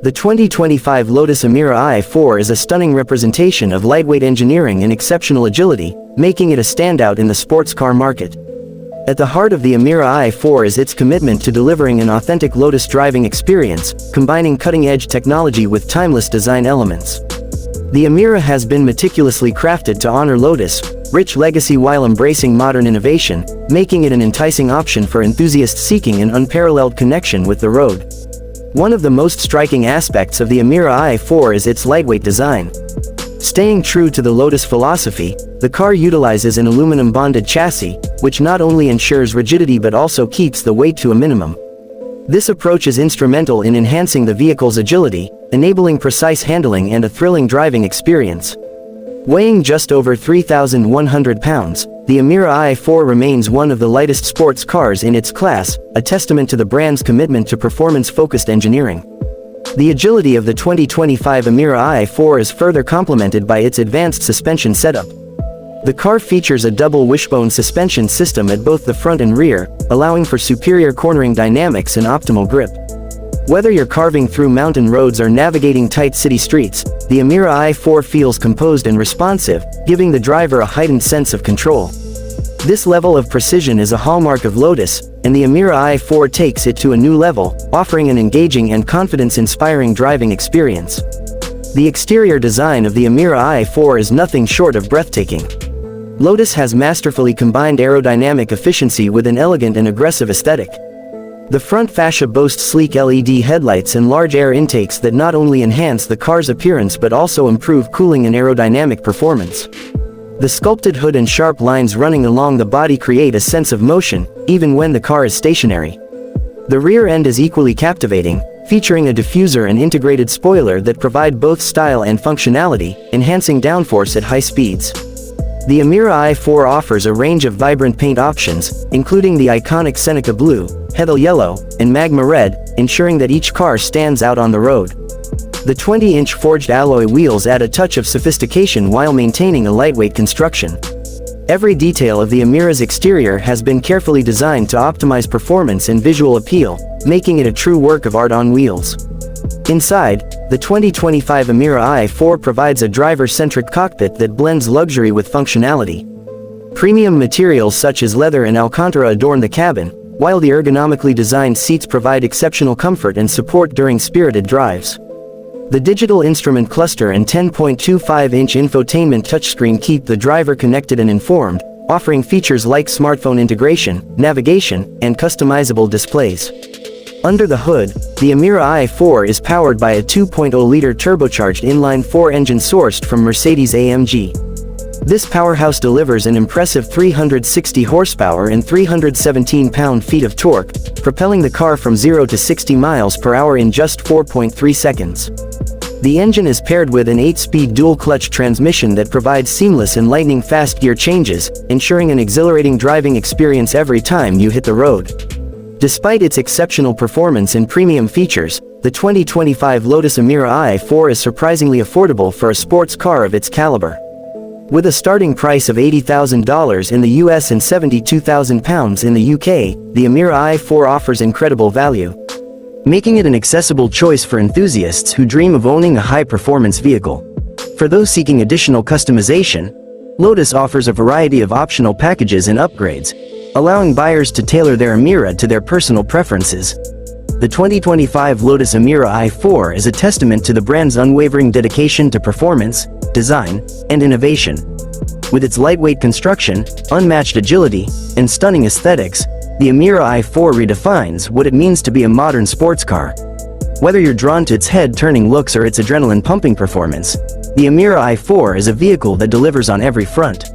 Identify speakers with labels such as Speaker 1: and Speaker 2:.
Speaker 1: The 2025 Lotus Emira i4 is a stunning representation of lightweight engineering and exceptional agility, making it a standout in the sports car market. At the heart of the Emira i4 is its commitment to delivering an authentic Lotus driving experience, combining cutting-edge technology with timeless design elements. The Emira has been meticulously crafted to honor Lotus' rich legacy while embracing modern innovation, making it an enticing option for enthusiasts seeking an unparalleled connection with the road. One of the most striking aspects of the Emira i4 is its lightweight design. Staying true to the Lotus philosophy, the car utilizes an aluminum-bonded chassis, which not only ensures rigidity but also keeps the weight to a minimum. This approach is instrumental in enhancing the vehicle's agility, enabling precise handling and a thrilling driving experience. Weighing just over 3,100 pounds, the Emira i4 remains one of the lightest sports cars in its class, a testament to the brand's commitment to performance-focused engineering. The agility of the 2025 Emira i4 is further complemented by its advanced suspension setup. The car features a double wishbone suspension system at both the front and rear, allowing for superior cornering dynamics and optimal grip. Whether you're carving through mountain roads or navigating tight city streets, the Emira i4 feels composed and responsive, giving the driver a heightened sense of control. This level of precision is a hallmark of Lotus, and the Emira i4 takes it to a new level, offering an engaging and confidence-inspiring driving experience. The exterior design of the Emira i4 is nothing short of breathtaking. Lotus has masterfully combined aerodynamic efficiency with an elegant and aggressive aesthetic. The front fascia boasts sleek LED headlights and large air intakes that not only enhance the car's appearance but also improve cooling and aerodynamic performance. The sculpted hood and sharp lines running along the body create a sense of motion, even when the car is stationary. The rear end is equally captivating, featuring a diffuser and integrated spoiler that provide both style and functionality, enhancing downforce at high speeds. The Emira i4 offers a range of vibrant paint options, including the iconic Seneca Blue, Heddle Yellow, and Magma Red, ensuring that each car stands out on the road. The 20-inch forged alloy wheels add a touch of sophistication while maintaining a lightweight construction. Every detail of the Emira's exterior has been carefully designed to optimize performance and visual appeal, making it a true work of art on wheels. Inside, the 2025 Emira i4 provides a driver-centric cockpit that blends luxury with functionality. Premium materials such as leather and Alcantara adorn the cabin, while the ergonomically designed seats provide exceptional comfort and support during spirited drives. The digital instrument cluster and 10.25-inch infotainment touchscreen keep the driver connected and informed, offering features like smartphone integration, navigation, and customizable displays. Under the hood, the Emira i4 is powered by a 2.0-liter turbocharged inline-4 engine sourced from Mercedes-AMG. This powerhouse delivers an impressive 360 horsepower and 317 pound-feet of torque, propelling the car from 0 to 60 miles per hour in just 4.3 seconds. The engine is paired with an 8-speed dual-clutch transmission that provides seamless and lightning-fast gear changes, ensuring an exhilarating driving experience every time you hit the road. Despite its exceptional performance and premium features, the 2025 Lotus Emira i4 is surprisingly affordable for a sports car of its caliber. With a starting price of $80,000 in the US and £72,000 in the UK, the Emira i4 offers incredible value, making it an accessible choice for enthusiasts who dream of owning a high-performance vehicle. For those seeking additional customization, Lotus offers a variety of optional packages and upgrades, allowing buyers to tailor their Emira to their personal preferences. The 2025 Lotus Emira i4 is a testament to the brand's unwavering dedication to performance, design, and innovation. With its lightweight construction, unmatched agility, and stunning aesthetics, the Emira i4 redefines what it means to be a modern sports car. Whether you're drawn to its head-turning looks or its adrenaline-pumping performance, the Emira i4 is a vehicle that delivers on every front.